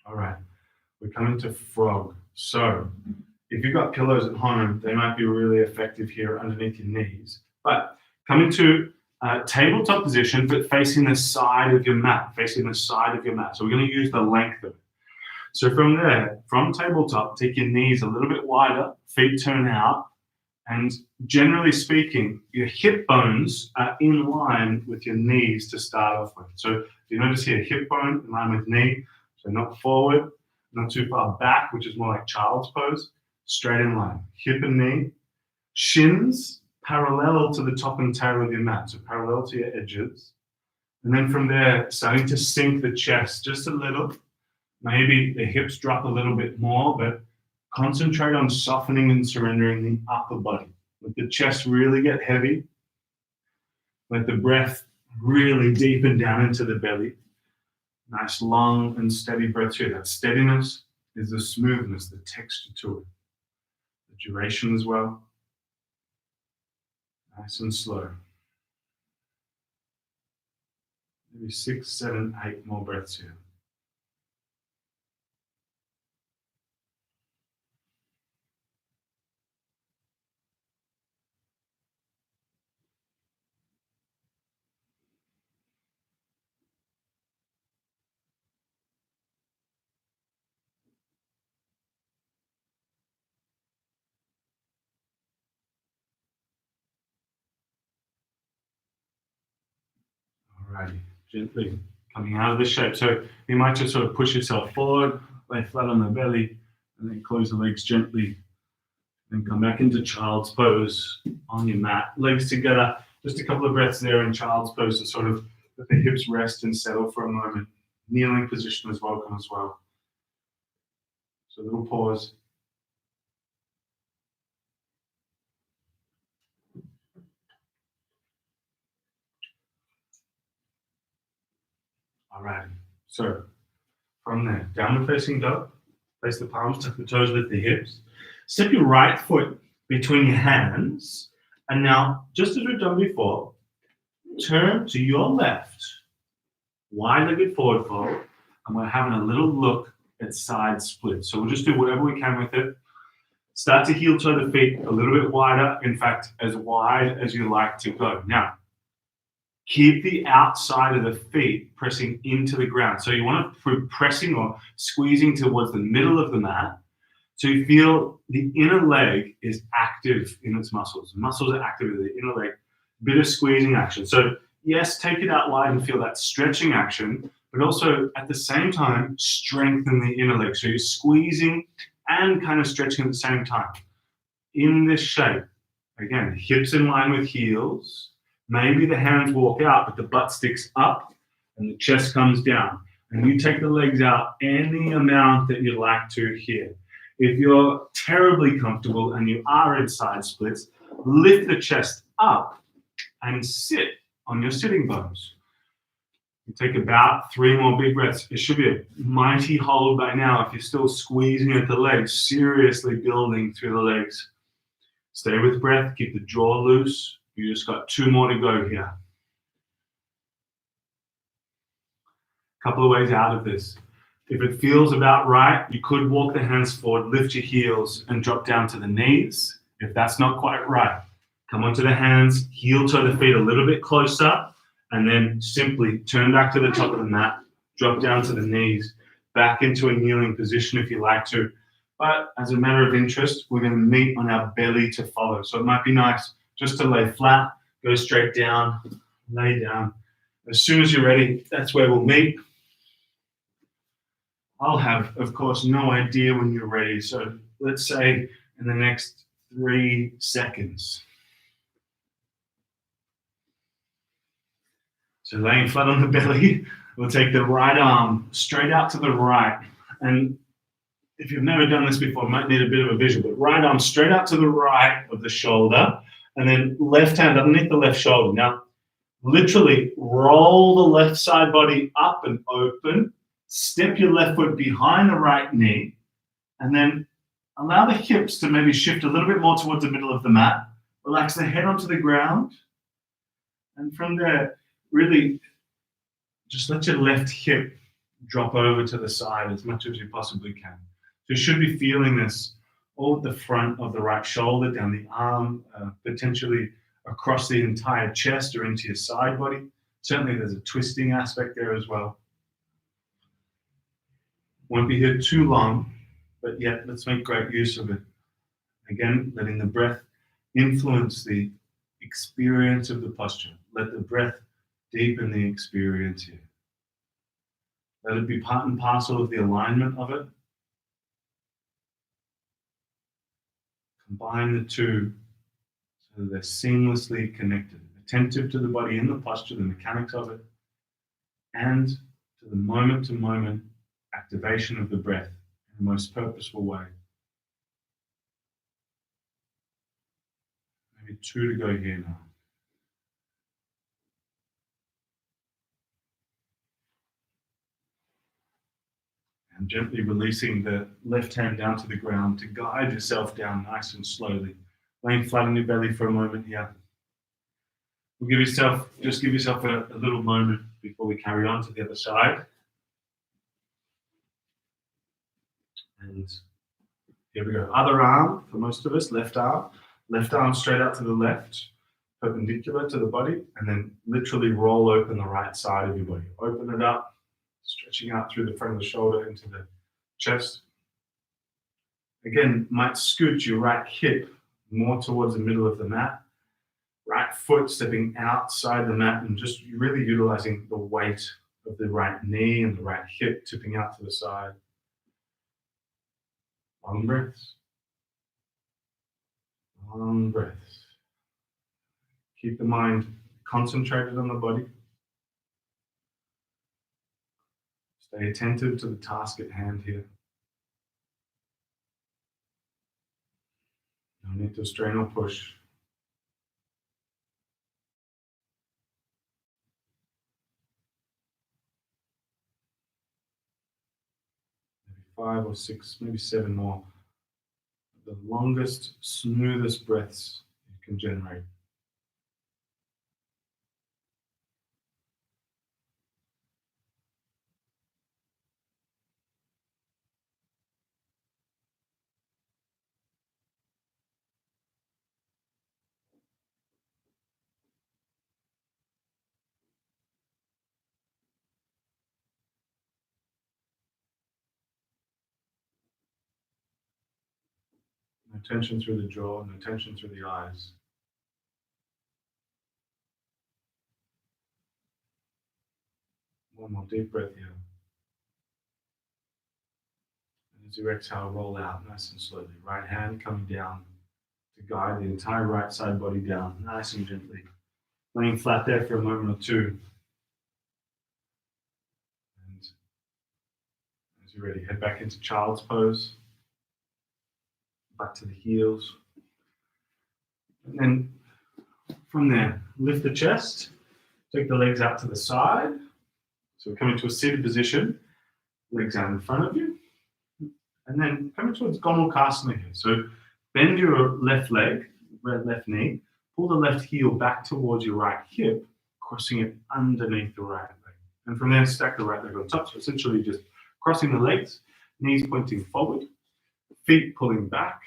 All right, we're coming to frog. So if you've got pillows at home, they might be really effective here underneath your knees. But coming to tabletop position, but facing the side of your mat, So we're going to use the length of it. So from there, from tabletop, take your knees a little bit wider, feet turn out, and generally speaking, your hip bones are in line with your knees to start off with. So if you notice here, hip bone in line with knee, so not forward, not too far back, which is more like child's pose, straight in line, hip and knee, shins parallel to the top and tail of your mat, so parallel to your edges. And then from there, starting to sink the chest just a little. Maybe the hips drop a little bit more, but concentrate on softening and surrendering the upper body. Let the chest really get heavy. Let the breath really deepen down into the belly. Nice long and steady breath here. That steadiness is the smoothness, the texture to it. The duration as well. Nice and slow. Maybe 6, 7, 8 more breaths here. Alrighty, gently coming out of the shape. So you might just sort of push yourself forward, lay flat on the belly, and then close the legs gently. Then come back into child's pose on your mat. Legs together. Just a couple of breaths there in child's pose to sort of let the hips rest and settle for a moment. Kneeling position is welcome as well. So a little pause. All right. So from there, downward facing dog. Place the palms, tuck the toes, lift the hips. Step your right foot between your hands. And now, just as we've done before, turn to your left, wide-legged forward fold, and we're having a little look at side split. So we'll just do whatever we can with it. Start to heel toe the feet a little bit wider, in fact, as wide as you like to go. Now, keep the outside of the feet pressing into the ground. So you want to pressing or squeezing towards the middle of the mat. So you feel the inner leg is active in its muscles. The muscles are active in the inner leg. Bit of squeezing action. So yes, take it out wide and feel that stretching action, but also at the same time, strengthen the inner leg. So you're squeezing and kind of stretching at the same time. In this shape, again, hips in line with heels. Maybe the hands walk out, but the butt sticks up and the chest comes down. And you take the legs out any amount that you like to here. If you're terribly comfortable and you are in side splits, lift the chest up and sit on your sitting bones. You take about 3 more big breaths. It should be a mighty hold by now if you're still squeezing at the legs, seriously building through the legs. Stay with breath, keep the jaw loose. You just got 2 more to go here. Couple of ways out of this. If it feels about right, you could walk the hands forward, lift your heels, and drop down to the knees. If that's not quite right, come onto the hands, heel toe the feet a little bit closer, and then simply turn back to the top of the mat, drop down to the knees, back into a kneeling position if you like to. But as a matter of interest, we're going to meet on our belly to follow. So it might be nice just to lay flat, go straight down, lay down. As soon as you're ready, that's where we'll meet. I'll have, of course, no idea when you're ready. So let's say in the next 3 seconds. So laying flat on the belly, we'll take the right arm straight out to the right. And if you've never done this before, it might need a bit of a visual, but right arm straight out to the right of the shoulder, and then left hand underneath the left shoulder. Now, literally roll the left side body up and open. Step your left foot behind the right knee, and then allow the hips to maybe shift a little bit more towards the middle of the mat. Relax the head onto the ground. And from there, really just let your left hip drop over to the side as much as you possibly can. So you should be feeling this all at the front of the right shoulder, down the arm, potentially across the entire chest or into your side body. Certainly there's a twisting aspect there as well. Won't be here too long, but yet let's make great use of it. Again, letting the breath influence the experience of the posture. Let the breath deepen the experience here. Let it be part and parcel of the alignment of it. Combine the two so that they're seamlessly connected. Attentive to the body in the posture, the mechanics of it, and to the moment-to-moment activation of the breath in the most purposeful way. Maybe 2 to go here now. And gently releasing the left hand down to the ground to guide yourself down nice and slowly. Laying flat on your belly for a moment here. We'll give yourself a little moment before we carry on to the other side. And here we go. Other arm for most of us, left arm straight out to the left, perpendicular to the body, and then literally roll open the right side of your body. Open it up, stretching out through the front of the shoulder into the chest. Again, might scoot your right hip more towards the middle of the mat. Right foot stepping outside the mat and just really utilizing the weight of the right knee and the right hip tipping out to the side. Long breaths. Long breaths. Keep the mind concentrated on the body. Stay attentive to the task at hand here. No need to strain or push. Maybe 5 or 6, maybe 7 more. The longest, smoothest breaths you can generate. No tension through the jaw, no tension through the eyes. One more deep breath here. And as you exhale, roll out nice and slowly. Right hand coming down to guide the entire right side body down, nice and gently. Laying flat there for a moment or two. And as you're ready, head back into child's pose. Back to the heels. And then from there, lift the chest. Take the legs out to the side. So we're coming to a seated position. Legs out in front of you. And then coming towards Gomukhasana here. So bend your left leg, left knee. Pull the left heel back towards your right hip, crossing it underneath the right leg. And from there, stack the right leg on top. So essentially just crossing the legs, knees pointing forward, feet pulling back,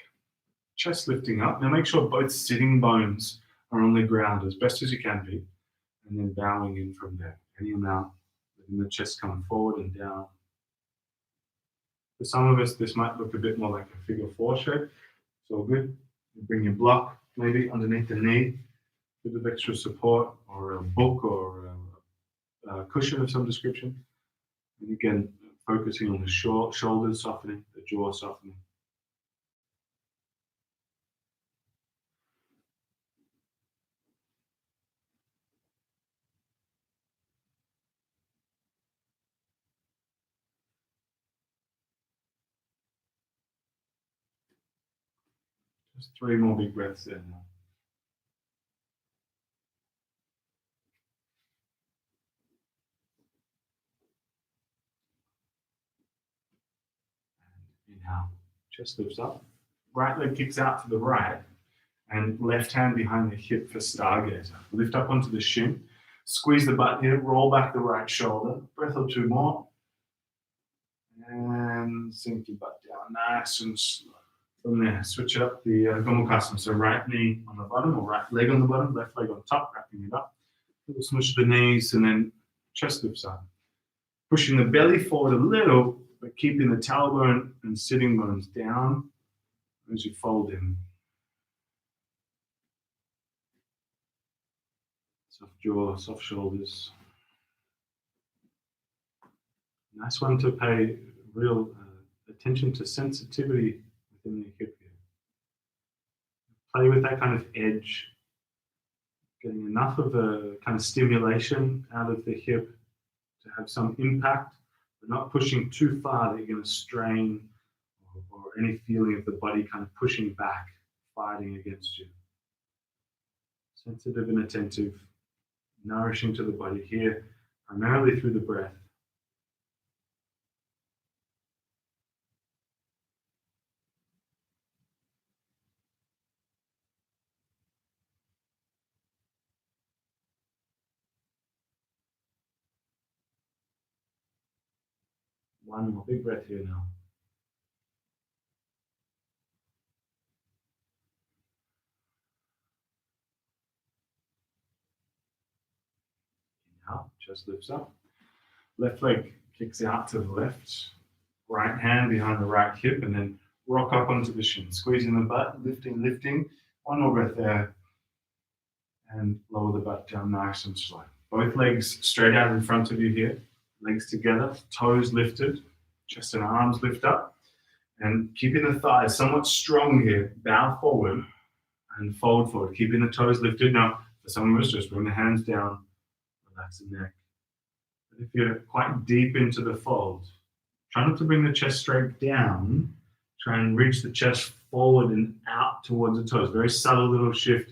chest lifting up. Now make sure both sitting bones are on the ground as best as you can be. And then bowing in from there. Any amount, letting the chest come forward and down. For some of us, this might look a bit more like a figure 4 shape. It's all good. You bring your block maybe underneath the knee, a bit of extra support, or a book or a cushion of some description. And again, focusing on the shoulders softening, the jaw softening. Just 3 more big breaths there now. Inhale, chest lifts up. Right leg kicks out to the right, and left hand behind the hip for stargazer. Lift up onto the shin, squeeze the butt here, roll back the right shoulder. Breath or 2 more. And sink your butt down nice and slow. From there, switch it up the Gomukhasana. So right knee on the bottom, or right leg on the bottom, left leg on top, wrapping it up. Little smoosh the knees, and then chest lifts up. Pushing the belly forward a little, but keeping the tailbone and sitting bones down as you fold in. Soft jaw, soft shoulders. Nice one to pay real attention to sensitivity within the hip here. Play with that kind of edge, getting enough of a kind of stimulation out of the hip to have some impact, but not pushing too far that you're going to strain or any feeling of the body kind of pushing back, fighting against you. Sensitive and attentive, nourishing to the body here, primarily through the breath. One more big breath here now. Inhale, chest lifts up. Left leg kicks out to the left. Right hand behind the right hip, and then rock up onto the shin. Squeezing the butt, lifting, lifting. One more breath there. And lower the butt down nice and slow. Both legs straight out in front of you here. Legs together, toes lifted, chest and arms lift up. And keeping the thighs somewhat strong here, bow forward and fold forward, keeping the toes lifted. Now, for For some of us, just bring the hands down, relax the neck. But if you're quite deep into the fold, try not to bring the chest straight down. Try and reach the chest forward and out towards the toes. Very subtle little shift.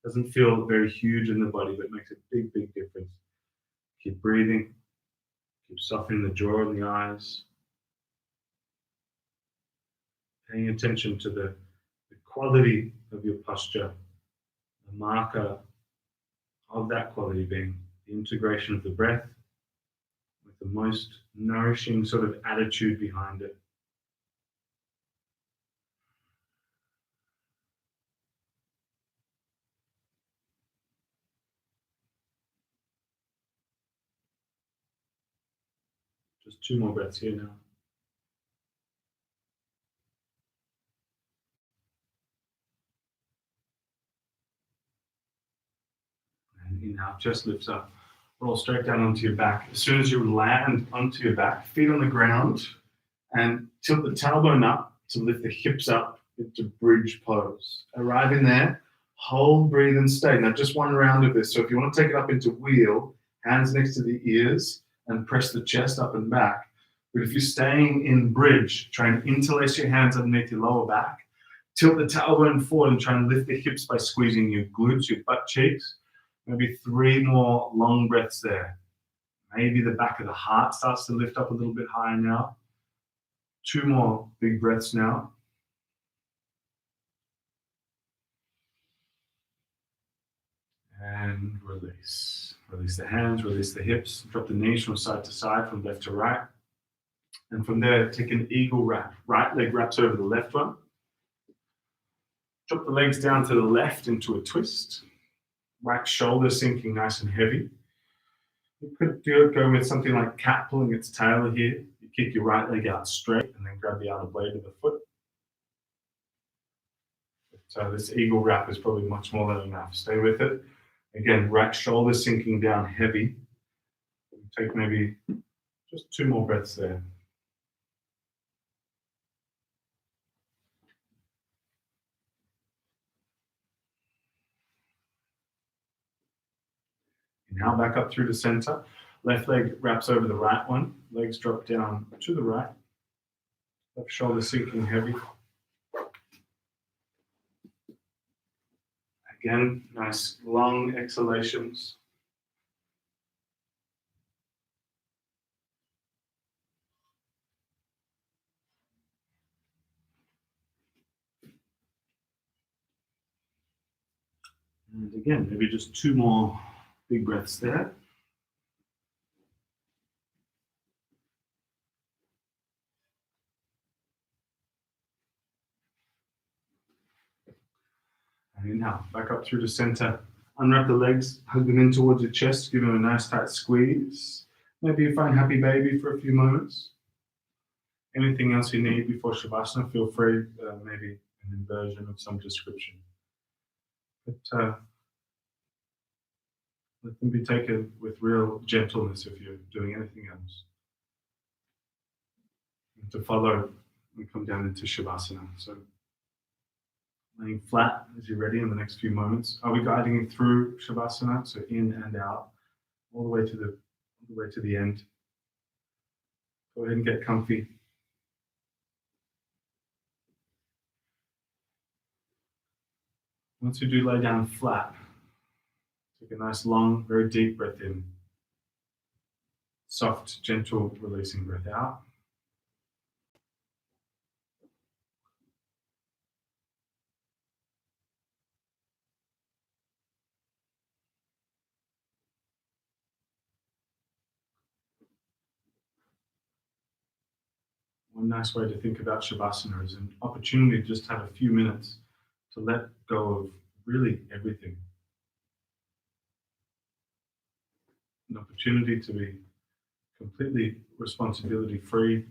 Doesn't feel very huge in the body, but makes a big, big difference. Keep breathing. Keep softening the jaw and the eyes. Paying attention to the quality of your posture. The marker of that quality being the integration of the breath with the most nourishing sort of attitude behind it. Just 2 more breaths here now. And inhale, chest lifts up. Roll straight down onto your back. As soon as you land onto your back, feet on the ground, and tilt the tailbone up to lift the hips up into bridge pose. Arrive in there, hold, breathe, and stay. Now, just one round of this. So if you want to take it up into wheel, hands next to the ears, and press the chest up and back. But if you're staying in bridge, try and interlace your hands underneath your lower back, tilt the tailbone forward and try and lift the hips by squeezing your glutes, your butt cheeks. Maybe 3 more long breaths there. Maybe the back of the heart starts to lift up a little bit higher now. 2 more big breaths now. And release. Release the hands, release the hips. Drop the knees from side to side, from left to right. And from there, take an eagle wrap. Right leg wraps over the left one. Drop the legs down to the left into a twist. Right shoulder sinking nice and heavy. You could go with something like cat pulling its tail here. You kick your right leg out straight and then grab the outer blade of the foot. So this eagle wrap is probably much more than enough. Stay with it. Again, right shoulder sinking down heavy. Take maybe just 2 more breaths there. Now back up through the center. Left leg wraps over the right one. Legs drop down to the right. Left shoulder sinking heavy. Again, nice long exhalations. And again, maybe just 2 more big breaths there. And inhale, back up through the center. Unwrap the legs, hug them in towards your chest, give them a nice tight squeeze. Maybe you find happy baby for a few moments. Anything else you need before Shavasana, feel free, maybe an inversion of some description. But let them be taken with real gentleness if you're doing anything else. And to follow, we come down into Shavasana. So laying flat as you're ready in the next few moments. Are we guiding you through Shavasana? So in and out, all the way to the end. Go ahead and get comfy. Once you do lay down flat, take a nice long, very deep breath in. Soft, gentle, releasing breath out. One nice way to think about Shavasana is an opportunity to just have a few minutes to let go of really everything. An opportunity to be completely responsibility-free,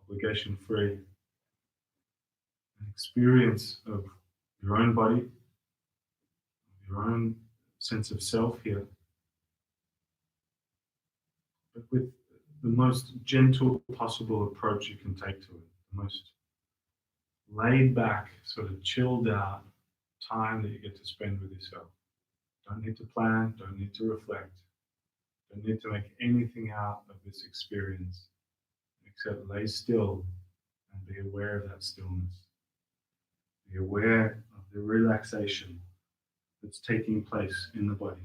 obligation-free. An experience of your own body, your own sense of self here, but with the most gentle possible approach you can take to it, the most laid back, sort of chilled out time that you get to spend with yourself. Don't need to plan, don't need to reflect, don't need to make anything out of this experience except lay still and be aware of that stillness. Be aware of the relaxation that's taking place in the body.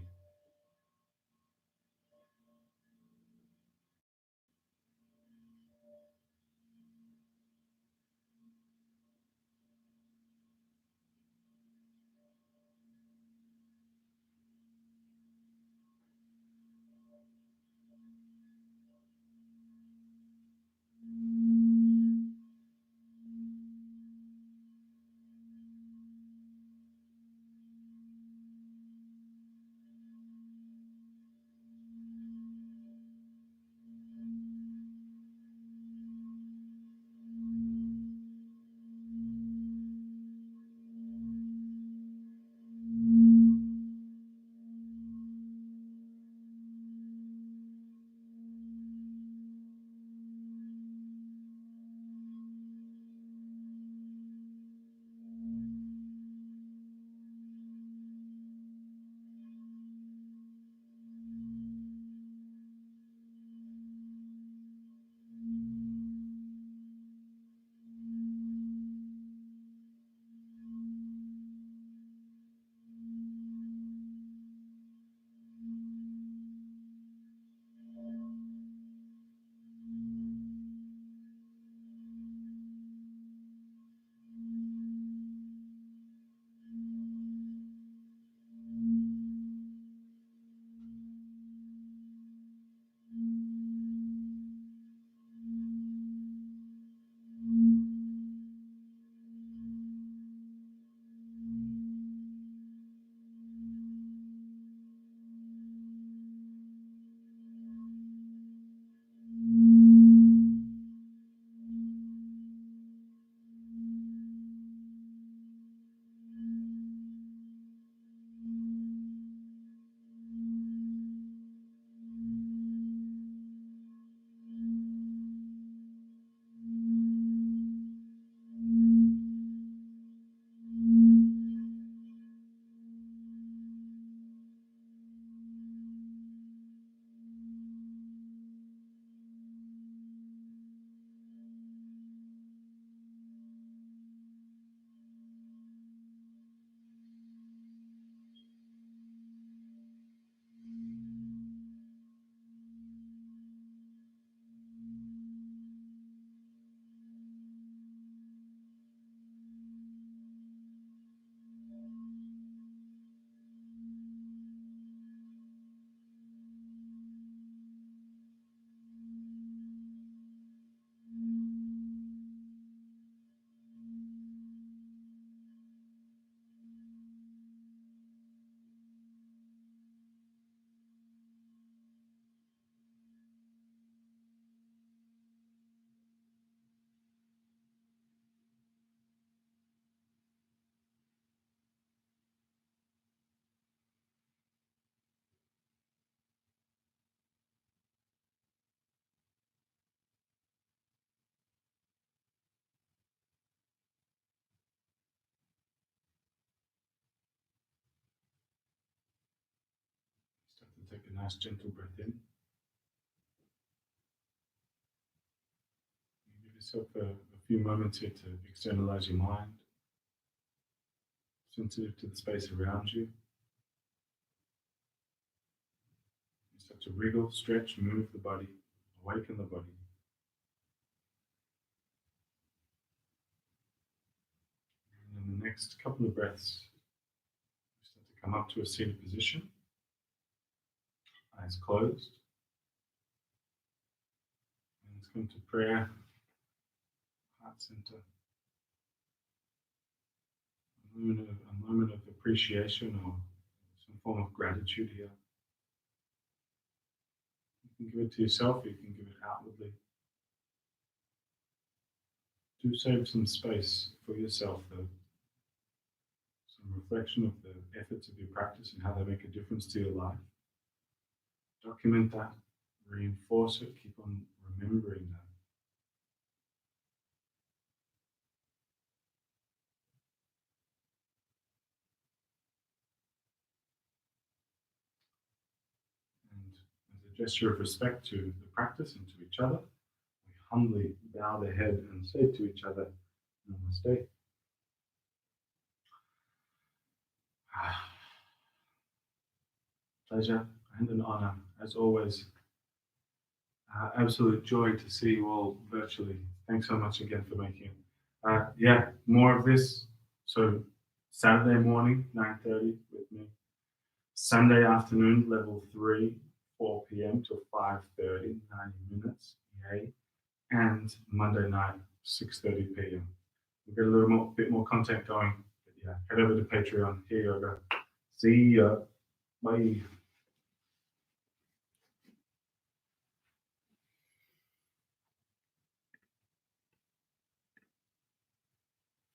Start to take a nice gentle breath in. Give yourself a few moments here to externalize your mind, sensitive to the space around you. You start to wriggle, stretch, move the body, awaken the body. And in the next couple of breaths, you start to come up to a seated position, eyes closed. And let's come to prayer, heart center. A moment of appreciation or some form of gratitude here. You can give it to yourself, you can give it outwardly. Do save some space for yourself, though. Some reflection of the efforts of your practice and how they make a difference to your life. Document that, reinforce it, keep on remembering that. gesture of respect to the practice and to each other. We humbly bow the head and say to each other, Namaste. Pleasure and an honor, as always. Absolute joy to see you all virtually. Thanks so much again for making it. Yeah, more of this. So Saturday morning, 9:30 with me. Sunday afternoon, level 3, 4 p.m. to 5:30, 90 minutes. Yay. And Monday night, 6:30 p.m. We'll get a bit more content going. But yeah, head over to Patreon. Here you go. See ya. Bye.